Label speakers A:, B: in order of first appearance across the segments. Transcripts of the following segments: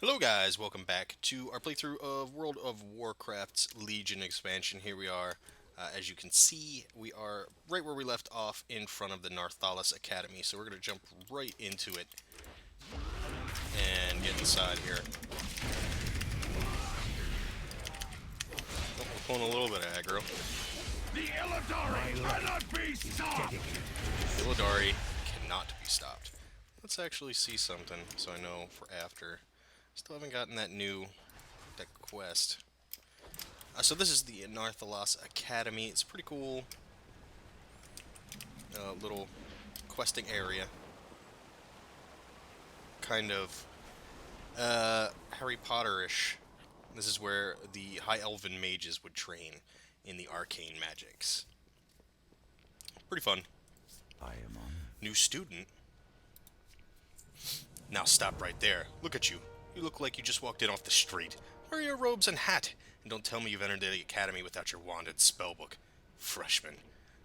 A: Hello guys, welcome back to our playthrough of World of Warcraft's Legion expansion. Here we are. As you can see, we are right where we left off in front of the Nar'thalas Academy. So we're going to jump right into it and get inside here. Oh, we're pulling a little bit of aggro.
B: The Illidari cannot be stopped!
A: Illidari cannot be stopped. Let's actually see something so I know for after. Still haven't gotten that quest. So this is the Nar'thalas Academy. It's pretty cool little questing area. Kind of Harry Potter-ish. This is where the High Elven mages would train in the arcane magics. Pretty fun.
B: I am on.
A: New student? Now stop right there. Look at you. You look like you just walked in off the street. Where are your robes and hat? And don't tell me you've entered the academy without your wand and spellbook. Freshman.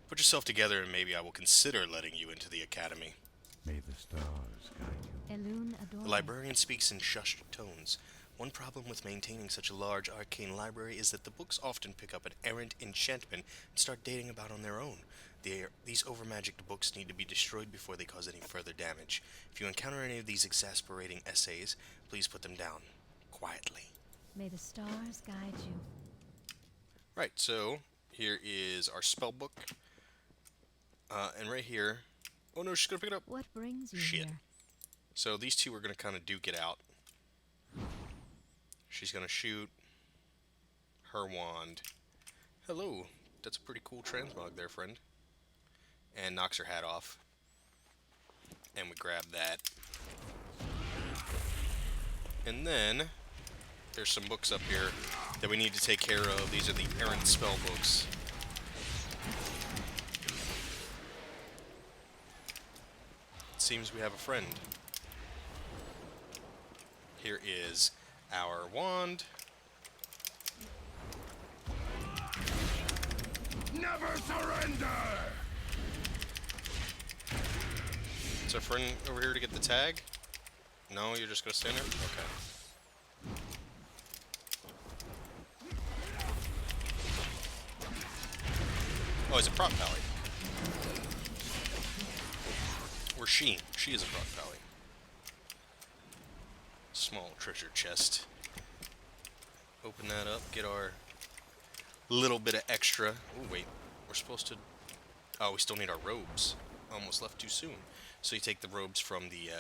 A: Put yourself together and maybe I will consider letting you into the academy.
B: May the stars guide you.
C: Elune
A: The librarian speaks in shushed tones. One problem with maintaining such a large arcane library is that the books often pick up an errant enchantment and start dating about on their own. These overmagicked books need to be destroyed before they cause any further damage. If you encounter any of these exasperating essays, please put them down. Quietly.
C: May the stars guide you.
A: Right, so here is our spell book. And right here... Oh no, she's gonna pick it up.
C: What brings you
A: Shit.
C: here?
A: So these two are gonna kind of duke it out. She's gonna shoot her wand. Hello, that's a pretty cool transmog there, friend. And knocks her hat off. And we grab that. And then there's some books up here that we need to take care of. These are the errant spell books. It seems we have a friend. Here is our wand.
B: Never surrender!
A: Is our friend over here to get the tag? No, you're just gonna stand there? Okay. Oh, he's a prop pally. Or she. She is a prop pally. Small treasure chest. Open that up, get our little bit of extra. Oh, wait. We're supposed to... Oh, we still need our robes. Almost left too soon. So you take the robes from the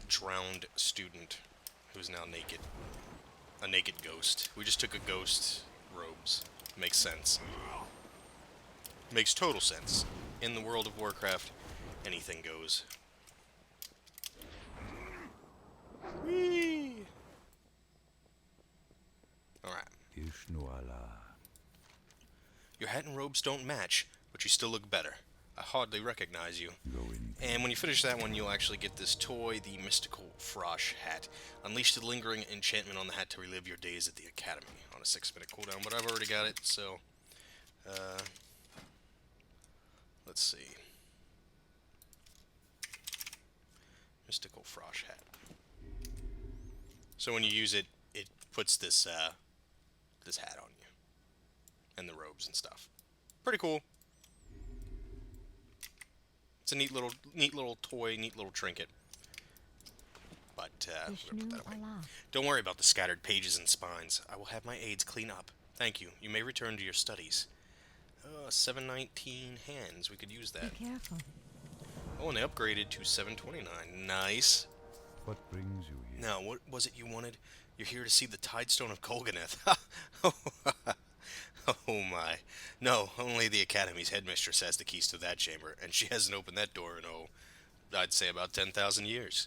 A: drowned student who's now naked. A naked ghost. We just took a ghost robes. Makes sense. Makes total sense. In the world of Warcraft, anything goes. Whee! Alright.
B: Ishnuala.
A: Your hat and robes don't match, but you still look better. I hardly recognize you.
B: Go in.
A: And when you finish that one, you'll actually get this toy, the Mystical Frosh hat. Unleash the lingering enchantment on the hat to relive your days at the Academy on a 6-minute cooldown, but I've already got it, so... let's see. Mystical Frosh hat. So when you use it, it puts this, this hat on you. And the robes and stuff. Pretty cool. It's a neat little toy, neat little trinket. But, we're gonna put that away.
C: Allah.
A: Don't worry about the scattered pages and spines. I will have my aides clean up. Thank you. You may return to your studies. 719 hands. We could use that.
C: Be careful.
A: Oh, and they upgraded to 729. Nice.
B: What brings you here?
A: Now, what was it you wanted? You're here to see the Tidestone of Kolganeth. Oh my. No, only the Academy's headmistress has the keys to that chamber, and she hasn't opened that door in, I'd say about 10,000 years.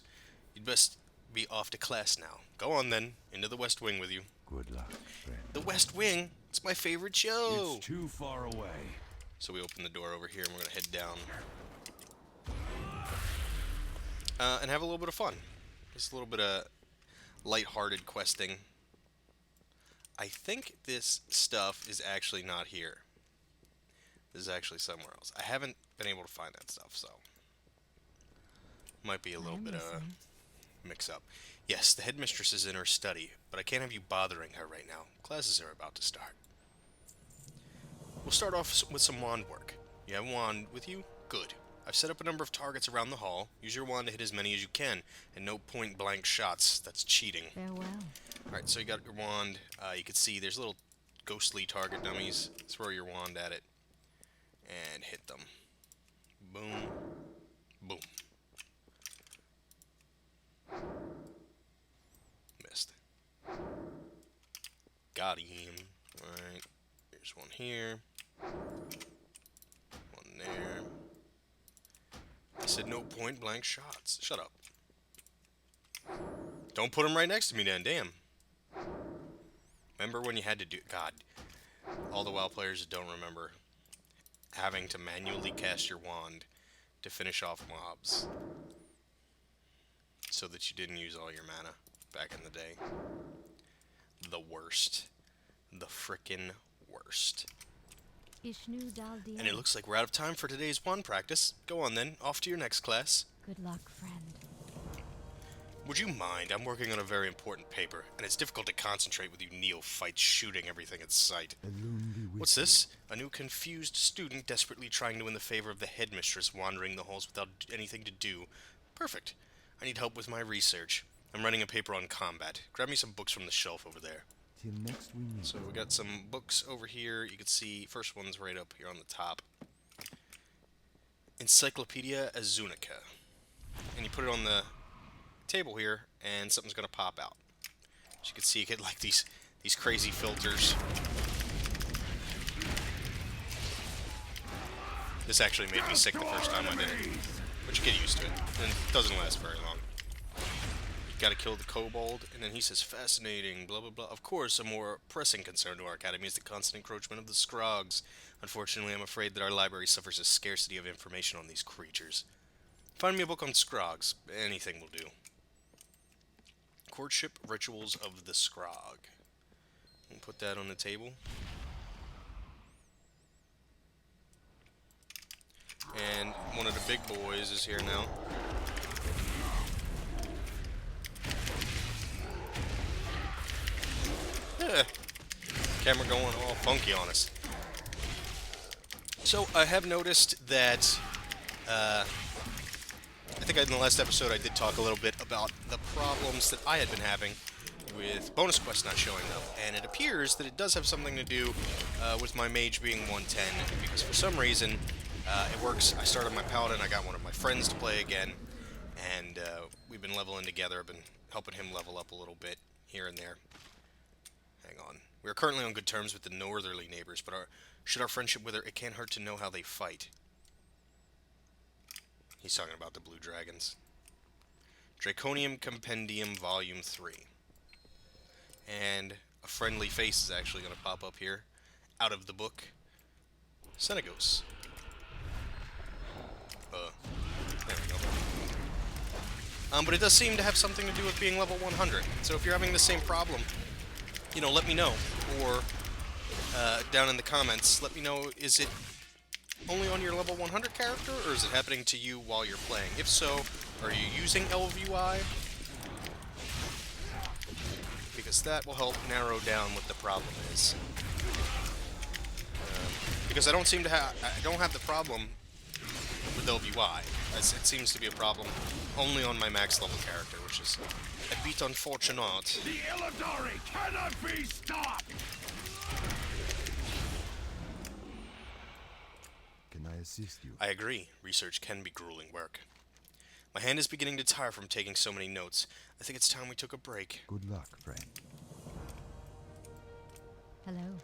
A: You'd best be off to class now. Go on then, into the West Wing with you.
B: Good luck, friend.
A: The West Wing? It's my favorite show!
B: It's too far away.
A: So we open the door over here, and we're gonna head down. And have a little bit of fun. Just a little bit of lighthearted questing. I think this stuff is actually not here. This is actually somewhere else. I haven't been able to find that stuff, so... Might be a little
C: I'm
A: bit of
C: listening.
A: mix up. Yes, the headmistress is in her study, but I can't have you bothering her right now. Classes are about to start. We'll start off with some wand work. You have a wand with you? Good. I've set up a number of targets around the hall. Use your wand to hit as many as you can, and no point-blank shots. That's cheating.
C: Farewell.
A: Alright, so you got your wand. You can see there's little ghostly target dummies. Throw your wand at it, and hit them. Boom. Boom. Missed. Got him. Alright, here's one here. One there. I said no point-blank shots. Shut up. Don't put them right next to me then, damn. Remember when you had to do... God. All the WoW players that don't remember having to manually cast your wand to finish off mobs. So that you didn't use all your mana back in the day. The worst. The frickin' worst. And it looks like we're out of time for today's wand practice. Go on then, off to your next class.
C: Good luck, friend.
A: Would you mind? I'm working on a very important paper, and it's difficult to concentrate with you neophytes shooting everything in sight. What's this? A new confused student desperately trying to win the favor of the headmistress, wandering the halls without anything to do. Perfect. I need help with my research. I'm writing a paper on combat. Grab me some books from the shelf over there.
D: Till next we meet.
A: So we got some books over here. You can see, first one's right up here on the top. Encyclopedia Azunica. And you put it on the table here, and something's gonna pop out. As you can see, you get like these crazy filters. This actually made me sick the first time I did it, but you get used to it, and it doesn't last very long. You gotta kill the kobold, and then he says, fascinating, blah blah blah. Of course, a more pressing concern to our academy is the constant encroachment of the Scrogs. Unfortunately, I'm afraid that our library suffers a scarcity of information on these creatures. Find me a book on Scrogs. Anything will do. Courtship Rituals of the Scrog. We'll put that on the table. And one of the big boys is here now. Camera going all funky on us. So I have noticed that I think in the last episode I did talk a little bit about the problems that I had been having with bonus quests not showing up, and it appears that it does have something to do with my mage being 110, because for some reason it works. I started my paladin, I got one of my friends to play again, and we've been leveling together. I've been helping him level up a little bit here and there. Hang on. We are currently on good terms with the northerly neighbors, but should our friendship wither, it can't hurt to know how they fight. He's talking about the blue dragons. Draconium Compendium Volume 3. And a friendly face is actually going to pop up here out of the book. Senegos. There we go. But it does seem to have something to do with being level 100. So if you're having the same problem, you know, let me know. Or down in the comments, let me know, is it only on your level 100 character, or is it happening to you while you're playing? If so, are you using LVI? Because that will help narrow down what the problem is. Because I don't seem to have, I don't have the problem with LVI. It seems to be a problem only on my max level character, which is a bit unfortunate.
B: The Illidari cannot be stopped!
D: Can I assist you?
A: I agree. Research can be grueling work. My hand is beginning to tire from taking so many notes. I think it's time we took a break.
D: Good luck, friend.
C: Hello.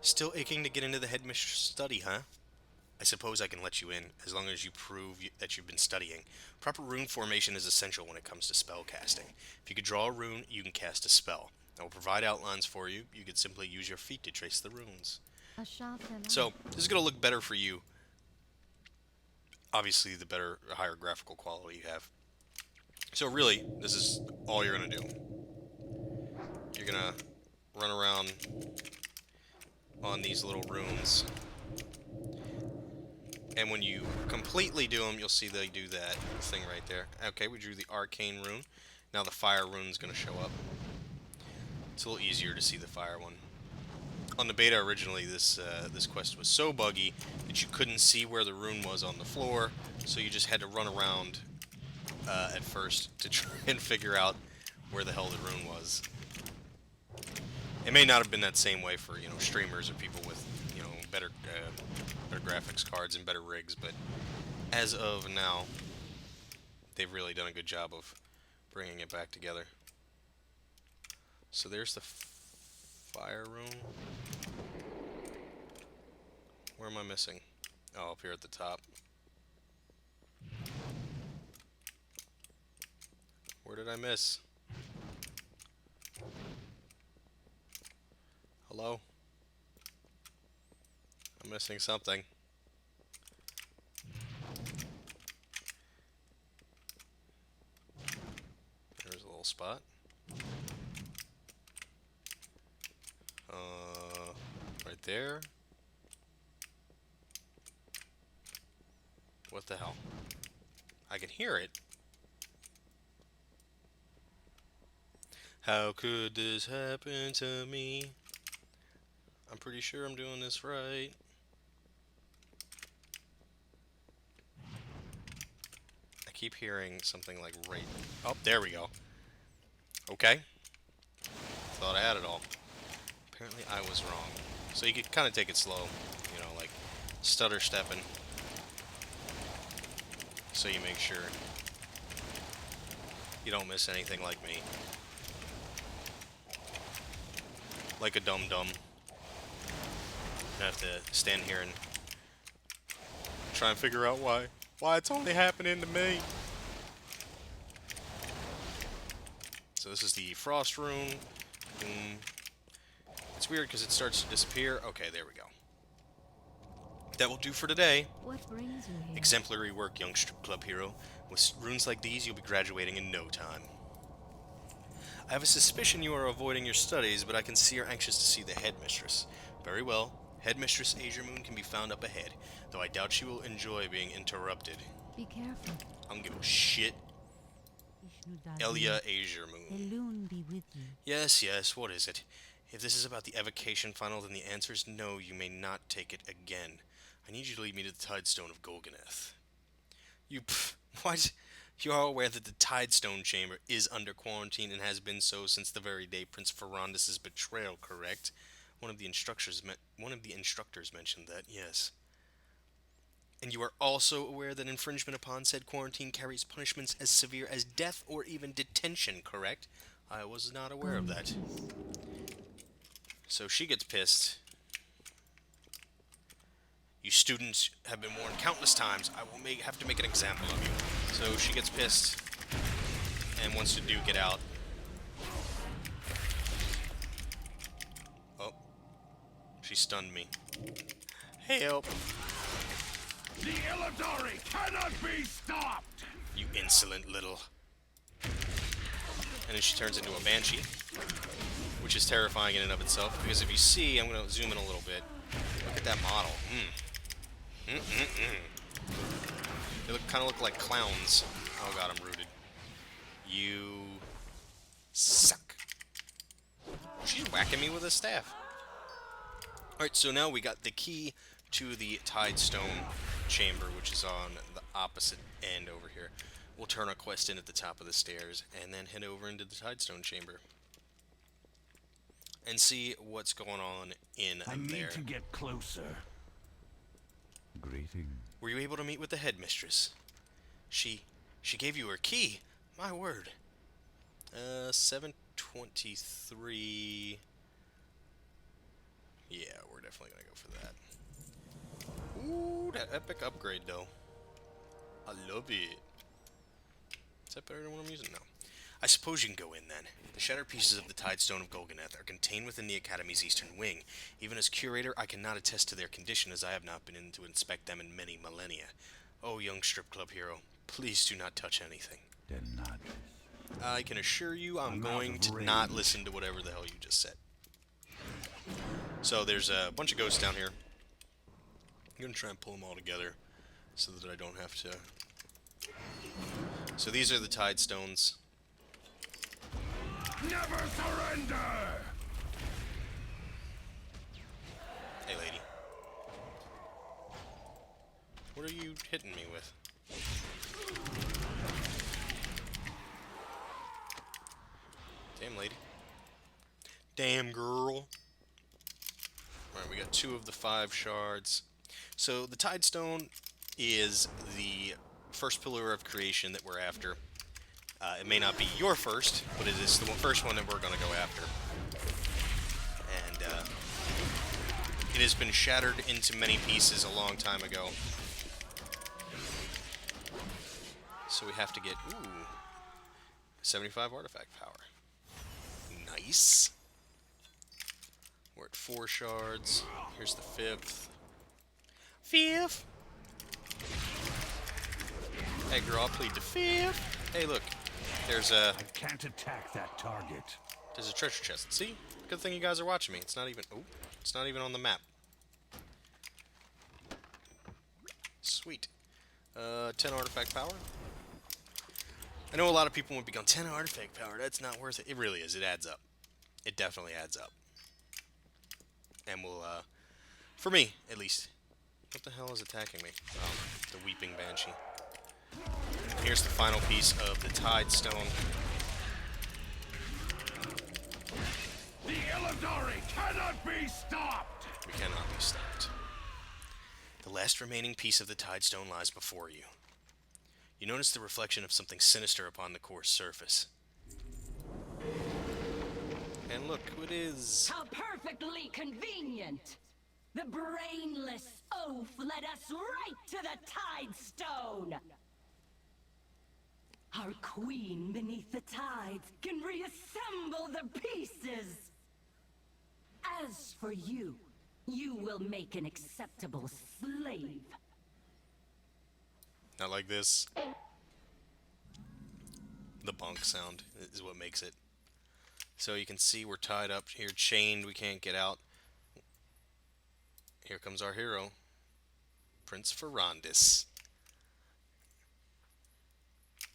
A: Still aching to get into the headmistress study, huh? I suppose I can let you in, as long as you prove that you've been studying. Proper rune formation is essential when it comes to spell casting. If you could draw a rune, you can cast a spell. I will provide outlines for you. You could simply use your feet to trace the runes. So, this is going to look better for you. Obviously, the higher graphical quality you have. So really, this is all you're going to do. You're going to run around on these little runes. And when you completely do them, you'll see they do that thing right there. Okay, we drew the arcane rune. Now the fire rune's gonna show up. It's a little easier to see the fire one. On the beta originally, this quest was so buggy that you couldn't see where the rune was on the floor, so you just had to run around at first to try and figure out where the hell the rune was. It may not have been that same way for, you know, streamers or people with, you know, better graphics cards and better rigs, but as of now, they've really done a good job of bringing it back together. So there's the fire room. Where am I missing? Oh, up here at the top. Where did I miss? Hello? I'm missing something. There's a little spot. Right there. What the hell? I can hear it. How could this happen to me? I'm pretty sure I'm doing this right. I keep hearing something like right... Oh, there we go. Okay. Thought I had it all. Apparently I was wrong. So you could kind of take it slow. You know, like stutter stepping. So you make sure you don't miss anything like me. Like a dum-dum. I have to stand here and try and figure out why it's only happening to me. So this is the frost rune. It's weird because it starts to disappear. Okay, there we go. That will do for today.
C: What brings you here?
A: Exemplary work, young strip club hero. With runes like these, you'll be graduating in no time. I have a suspicion you are avoiding your studies, but I can see you're anxious to see the headmistress. Very well. Headmistress Azure Moon can be found up ahead, though I doubt she will enjoy being interrupted.
C: Be careful.
A: I don't give a shit. Elia Azure Moon.
C: Elune be with you.
A: Yes, yes, what is it? If this is about the evocation final, then the answer is no, you may not take it again. I need you to lead me to the Tidestone of Golganeth. What? You are aware that the Tidestone Chamber is under quarantine and has been so since the very day Prince Ferrandis' betrayal, correct? One of the instructors mentioned that, yes. And you are also aware that infringement upon said quarantine carries punishments as severe as death or even detention, correct? I was not aware of that. So she gets pissed. You students have been warned countless times. I will have to make an example of you. So she gets pissed and wants to duke it out. Oh. She stunned me. Help!
B: The Illidari cannot be stopped!
A: You insolent little... And then she turns into a banshee, which is terrifying in and of itself, because if you see, I'm going to zoom in a little bit. Look at that model. They kind of look like clowns. Oh god, I'm rooted. You suck. She's whacking me with a staff. Alright, so now we got the key to the Tidestone Chamber, which is on the opposite end over here. We'll turn our quest in at the top of the stairs, and then head over into the Tidestone Chamber. And see what's going on in
B: I
A: there.
B: need to get closer.
D: Greeting.
A: Were you able to meet with the headmistress? She gave you her key. My word. 723. Yeah, we're definitely gonna go for that. Ooh, that epic upgrade though. I love it. Is that better than what I'm using now? I suppose you can go in then. The shattered pieces of the Tidestone of Golganeth are contained within the Academy's eastern wing. Even as curator, I cannot attest to their condition, as I have not been in to inspect them in many millennia. Oh, young strip club hero, please do not touch anything. I can assure you I'm going to not listen to whatever the hell you just said. So there's a bunch of ghosts down here. I'm going to try and pull them all together so that I don't have to... So these are the Tidestones.
B: Never surrender!
A: Hey, lady. What are you hitting me with? Damn, lady. Damn, girl. Alright, we got 2 of the 5 shards. So, the Tidestone is the first pillar of creation that we're after. It may not be your first, but it is the first one that we're going to go after. And, it has been shattered into many pieces a long time ago. So we have to get, ooh, 75 artifact power. Nice. We're at 4 shards. Here's the 5th. 5th! Hey girl, I'll plead the 5th. Hey look, there's a
B: Can't attack that target.
A: treasure chest. See? Good thing you guys are watching me. It's not even, oh, it's not even on the map. Sweet. 10 artifact power. I know a lot of people would be going, 10 artifact power, that's not worth it. It really is, it adds up. It definitely adds up. And we'll, for me, at least. What the hell is attacking me? Oh, the Weeping Banshee. And here's the final piece of the Tidestone.
B: The Illidari cannot be stopped!
A: We cannot be stopped. The last remaining piece of the Tidestone lies before you. You notice the reflection of something sinister upon the core's surface. And look who it is.
E: How perfectly convenient! The brainless oaf led us right to the Tidestone! Our queen beneath the tides can reassemble the pieces! As for you, you will make an acceptable slave.
A: Not like this. The bonk sound is what makes it. So you can see we're tied up here, chained, we can't get out. Here comes our hero, Prince Ferrandis.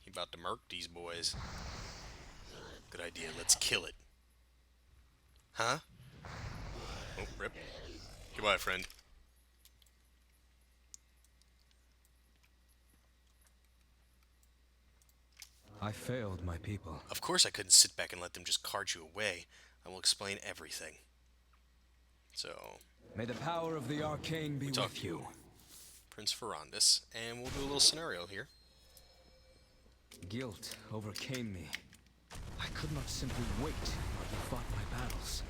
A: He about to murk these boys. Good idea, let's kill it. Huh? Oh, rip. Goodbye, friend.
F: I failed my people.
A: Of course I couldn't sit back and let them just cart you away. I will explain everything. So,
F: May the power of the arcane be
A: talk
F: with
A: to
F: you.
A: Prince Ferrandis, and we'll do a little scenario here.
F: Guilt overcame me. I could not simply wait while you fought my battles.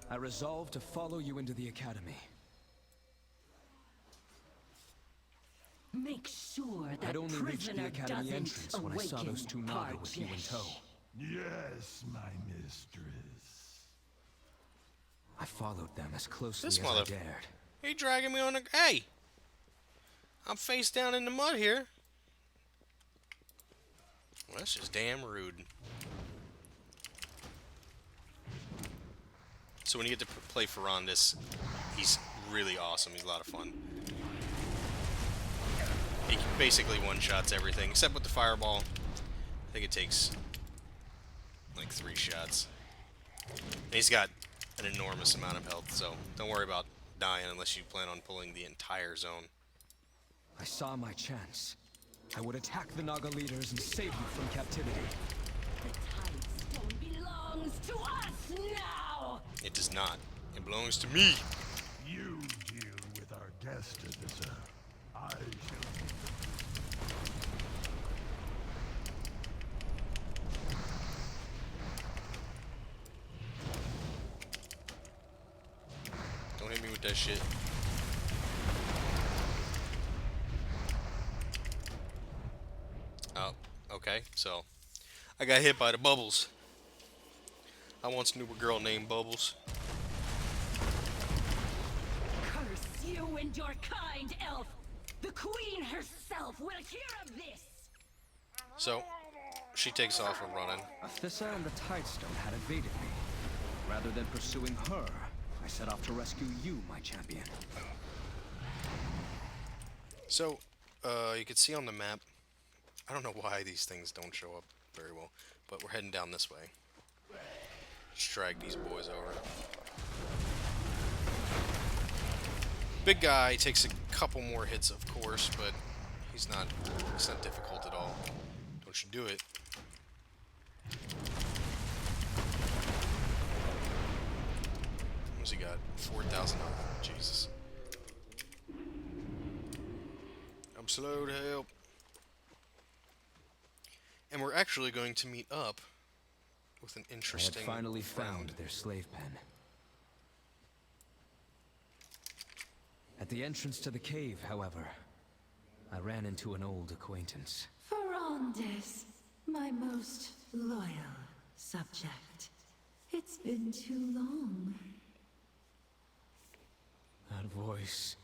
F: I resolved to follow you into the academy.
E: Make sure that
F: I'd only reached the
E: prisoner
F: academy
E: doesn't
F: entrance when I saw
E: awaken
F: those 2 Naga with you in
E: Parjesh.
F: tow.
B: Yes, my mistress.
F: I followed them as closely
A: This
F: as I
A: mother-
F: dared.
A: He dragging me on the... Hey! I'm face down in the mud here. Well, that's just damn rude. So when you get to play Ferrandis, he's really awesome. He's a lot of fun. He basically one-shots everything, except with the fireball. I think it takes like 3 shots. And he's got an enormous amount of health, so don't worry about dying unless you plan on pulling the entire zone.
F: I saw my chance. I would attack the Naga leaders and save you from captivity.
E: The Tidestone belongs to us now!
A: It does not. It belongs to me.
B: You deal with our guest, Alyssa. I shall...
A: Don't hit me with that shit. Oh, okay. So, I got hit by the bubbles. I once knew a girl named Bubbles.
E: Curse you and your kind, elf! The queen herself will hear of this!
A: So, she takes off and running.
F: Nar'thalas and the Tidestone had evaded me. Rather than pursuing her, I set off to rescue you, my champion.
A: So, you can see on the map, I don't know why these things don't show up very well, but we're heading down this way. Just drag these boys over. Big guy takes a couple more hits, of course, but he's not difficult at all. Don't you do it. What's he got? 4,000. Jesus. I'm slow to help. And we're actually going to meet up with an
F: I had
A: interesting
F: finally
A: friend.
F: found their slave pen. At the entrance to the cave, however, I ran into an old acquaintance.
E: Ferondis, my most loyal subject. It's been too long.
F: That voice.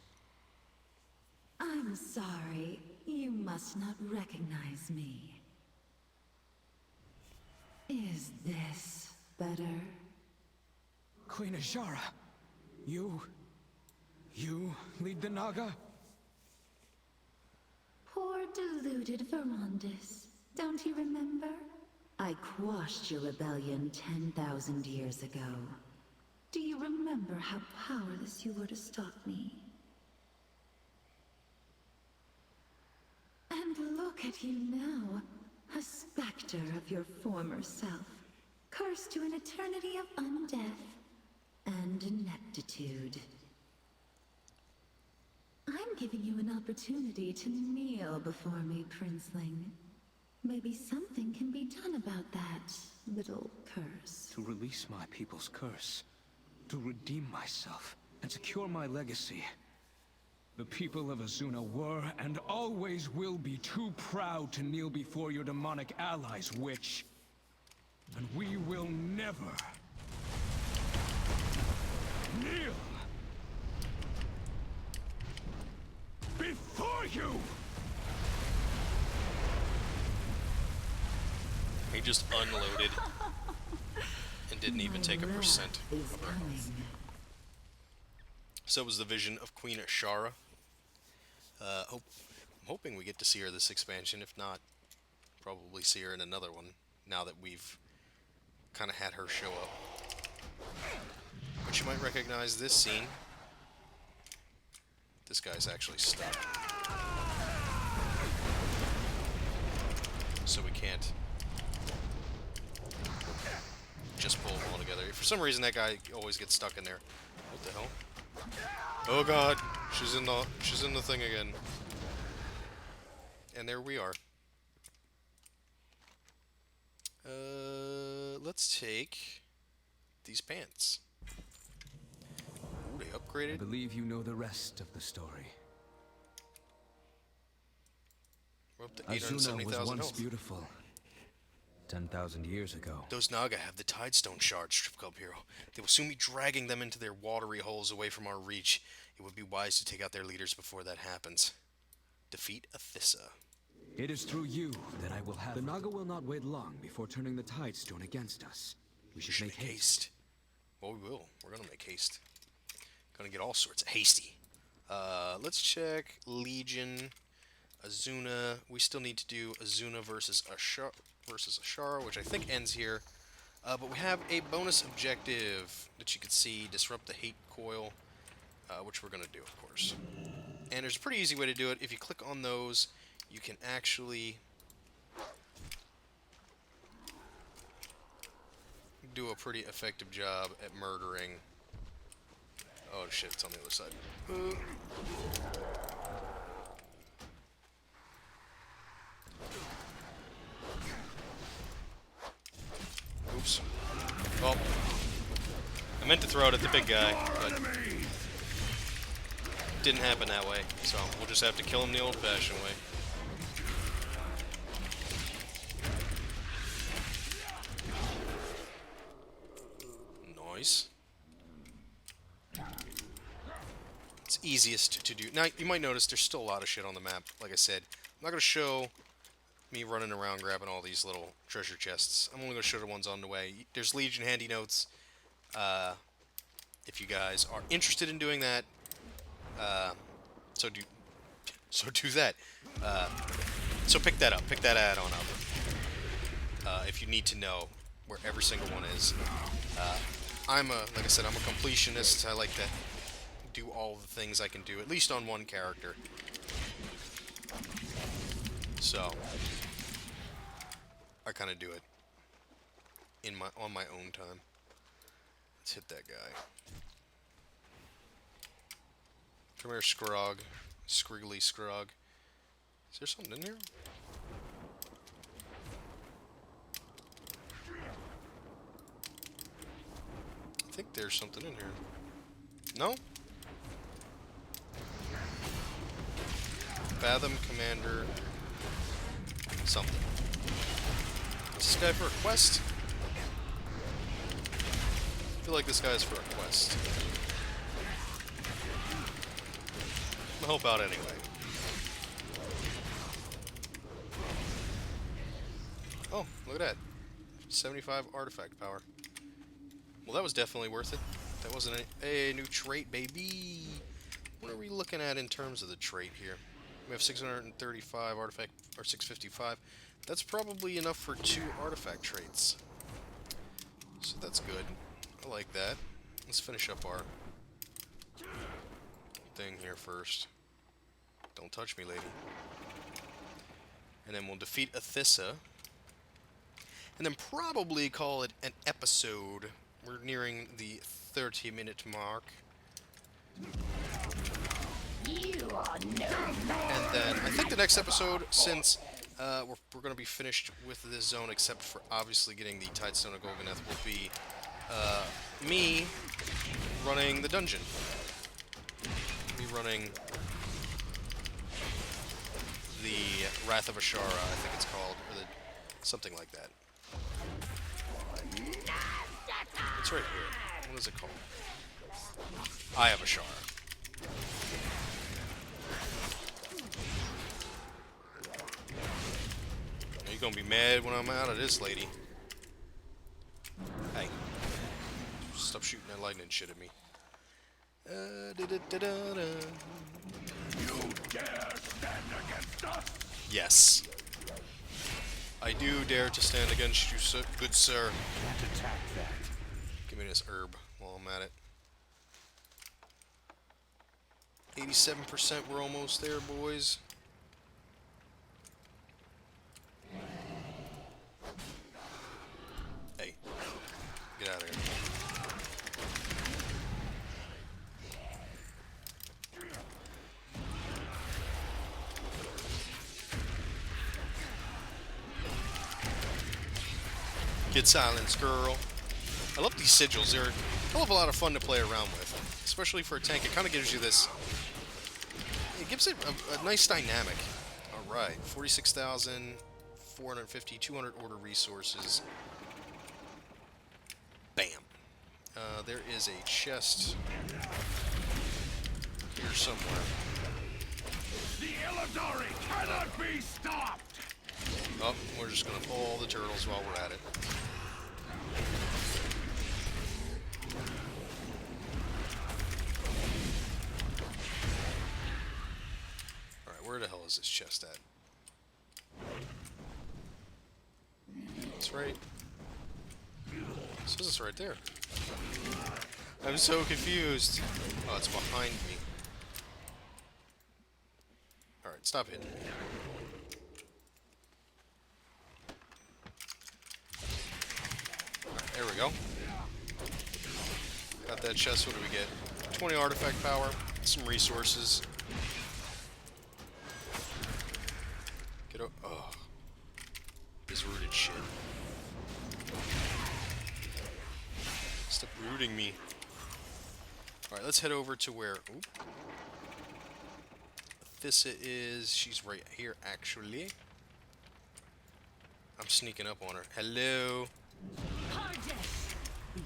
E: I'm sorry, you must not recognize me. Is this better?
F: Queen Ashara, you lead the Naga?
E: Poor deluded Ferondis. Don't you remember? I quashed your rebellion 10,000 years ago. Do you remember how powerless you were to stop me? And look at you now, a specter of your former self, cursed to an eternity of undeath and ineptitude. I'm giving you an opportunity to kneel before me, Princeling. Maybe something can be done about that little curse.
F: To release my people's curse, to redeem myself, and secure my legacy. The people of Azuna were, and always will be, too proud to kneel before your demonic allies, Witch. And we will never kneel before you!
A: He just unloaded and didn't even take a percent
E: Is
A: of our
E: coming.
A: health. So was the vision of Queen Ashara. I'm hoping we get to see her this expansion. If not, probably see her in another one, now that we've kind of had her show up. But you might recognize this scene. This guy's actually stuck. So we can't just pull them all together. For some reason that guy always gets stuck in there. What the hell? Oh god, she's in the thing again. And there we are. Let's take these pants. Ooh, they
F: I
A: upgraded.
F: believe you know the rest of the story.
A: We're up to
F: Azuna was
A: 870,000
F: once
A: health.
F: beautiful. 10,000 years ago.
A: Those Naga have the Tidestone shards, Strip Club Hero. They will soon be dragging them into their watery holes away from our reach. It would be wise to take out their leaders before that happens. Defeat Athissa.
F: It is through you that I will have. The Naga will not wait long before turning the Tidestone against us. We should make haste.
A: Well, we will. We're gonna make haste. Gonna get all sorts of hasty. Let's check Legion, Azuna. We still need to do Azuna versus Ashara, which I think ends here. But we have a bonus objective that you can see: disrupt the hate coil, which we're gonna do, of course. And there's a pretty easy way to do it. If you click on those, you can actually do a pretty effective job at murdering. Oh shit, it's on the other side. Oops. Well, I meant to throw it at the big guy, but didn't happen that way, so we'll just have to kill him the old-fashioned way. Nice. It's easiest to do. Now, you might notice there's still a lot of shit on the map. Like I said, I'm not going to show me running around grabbing all these little treasure chests. I'm only going to show the ones on the way. There's Legion handy notes. If you guys are interested in doing that, so do that. So pick that up. Pick that add-on up. If you need to know where every single one is. Like I said, I'm a completionist. I like to do all the things I can do, at least on one character. So, I kind of do it on my own time. Let's hit that guy. Come here, Scrog. Scriggly Scrog. Is there something in here? I think there's something in here. No? Fathom Commander... something. Is this guy for a quest? I feel like this guy is for a quest. I'm gonna help out anyway. Oh, look at that. 75 artifact power. Well, that was definitely worth it. That wasn't a new trait, baby. What are we looking at in terms of the trait here? We have 635 artifact, or 655. That's probably enough for 2 artifact traits. So that's good. I like that. Let's finish up our thing here first. Don't touch me, lady. And then we'll defeat Athissa. And then probably call it an episode. We're nearing the 30-minute mark. And then I think the next episode, since we're going to be finished with this zone, except for obviously getting the Tidestone of Golganeth, will be me running the dungeon. Me running the Wrath of Ashara, I think it's called, or something like that. It's right here. What is it called? Eye of Ashara. You're gonna be mad when I'm out of this, lady. Hey. Stop shooting that lightning shit at me.
B: You dare stand against us?
A: Yes. I do dare to stand against you, good sir.
B: Can't attack that.
A: Give me this herb while I'm at it. 87%, we're almost there, boys. Hey, get out of here. Get silenced, girl. I love these sigils. They're a hell of a lot of fun to play around with, especially for a tank. It kind of gives you this. It gives it a nice dynamic. All right, 46,000, 450, 200 order resources. Bam. There is a chest here somewhere.
B: The Illidari cannot be stopped!
A: Oh, we're just gonna pull all the turtles while we're at it. Alright, where the hell is this chest at? It's right. It says it's right there. I'm so confused. Oh, it's behind me. Alright, stop hitting me. There we go. Got that chest. What do we get? 20 artifact power, some resources. Get out. Oh. This rooted shit. Stop rooting me. Alright, let's head over to where. Oop. Athissa is. She's right here, actually. I'm sneaking up on her. Hello.
G: Hardest!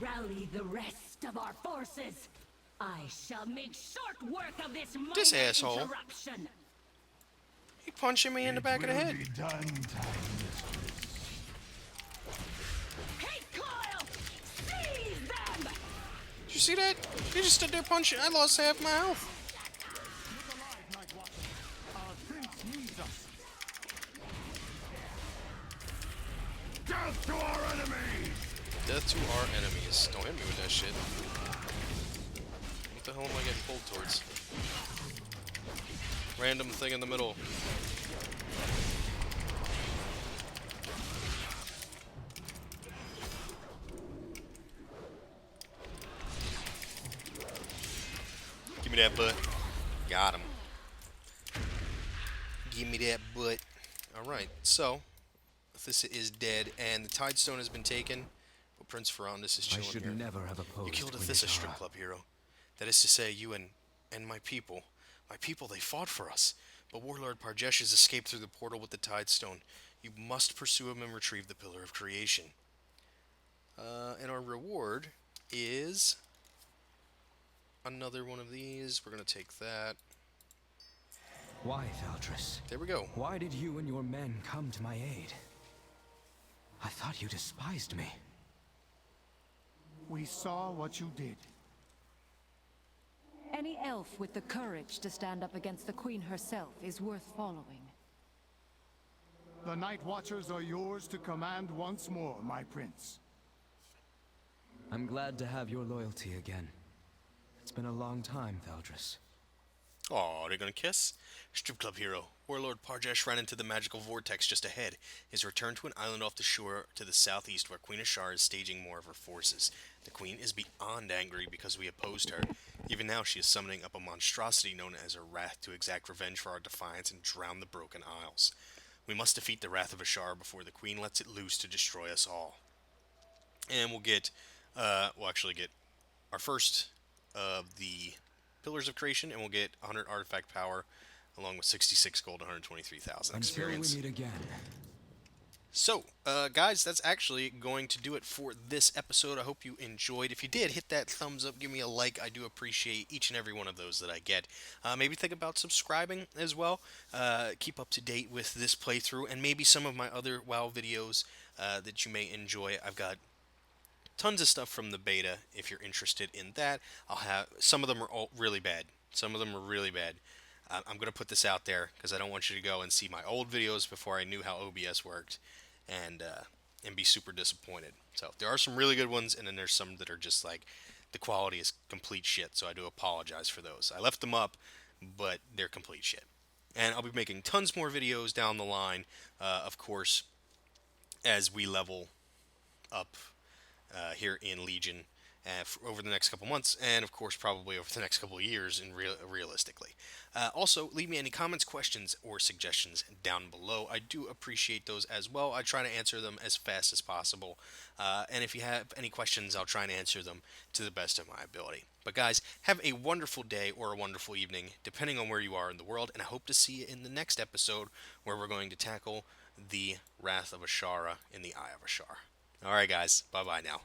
G: Rally the rest of our forces. I shall make short work of this
A: This
G: minor
A: asshole.
G: interruption.
A: He punching me in the back of the head.
B: It will be done, time mistress.
G: Hey, Coil! Seize them!
A: Did you see that? He just stood there punching. I lost half my health.
B: Death to our enemies!
A: Death to our enemies. Don't hit me with that shit. What the hell am I getting pulled towards? Random thing in the middle. Give me that butt. Got him. Give me that butt. Alright, so Thissa is dead, and the Tidestone has been taken, but Prince Ferondus is
F: I
A: chilling
F: should
A: here.
F: never have opposed
A: You killed a
F: Queen
A: Thissa
F: Ashara.
A: strip club hero. That is to say, you and my people. My people, they fought for us. But Warlord Parjesh has escaped through the portal with the Tidestone. You must pursue him and retrieve the Pillar of Creation. And our reward is another one of these. We're going to take that.
F: Why, Valdris?
A: There we go.
F: Why did you and your men come to my aid? I thought you despised me.
B: We saw what you did.
H: Any elf with the courage to stand up against the Queen herself is worth following.
B: The Night Watchers are yours to command once more, my prince.
F: I'm glad to have your loyalty again. It's been a long time, Valdris.
A: Aw, they're gonna kiss? Strip club hero. Warlord Parjesh ran into the magical vortex just ahead. He's returned to an island off the shore to the southeast where Queen Ashara is staging more of her forces. The Queen is beyond angry because we opposed her. Even now she is summoning up a monstrosity known as her Wrath to exact revenge for our defiance and drown the Broken Isles. We must defeat the Wrath of Ashara before the Queen lets it loose to destroy us all. And we'll actually get our first of the Pillars of Creation, and we'll get 100 artifact power, along with 66 gold, 123,000 experience.
F: Until we meet again.
A: So, guys, that's actually going to do it for this episode. I hope you enjoyed. If you did, hit that thumbs up, give me a like. I do appreciate each and every one of those that I get. Maybe think about subscribing as well. Keep up to date with this playthrough, and maybe some of my other WoW videos that you may enjoy. I've got tons of stuff from the beta if you're interested in that. I'll have some of them are all really bad. Some of them are really bad. I'm going to put this out there because I don't want you to go and see my old videos before I knew how OBS worked and be super disappointed. So there are some really good ones, and then there's some that are just like the quality is complete shit. So I do apologize for those. I left them up, but they're complete shit. And I'll be making tons more videos down the line, of course, as we level up here in Legion over the next couple months, and of course probably over the next couple of years realistically. Also, leave me any comments, questions, or suggestions down below. I do appreciate those as well. I try to answer them as fast as possible, and if you have any questions, I'll try and answer them to the best of my ability. But guys, have a wonderful day or a wonderful evening, depending on where you are in the world, and I hope to see you in the next episode where we're going to tackle the Wrath of Ashara in the Eye of Ashar. Alright guys, bye-bye now.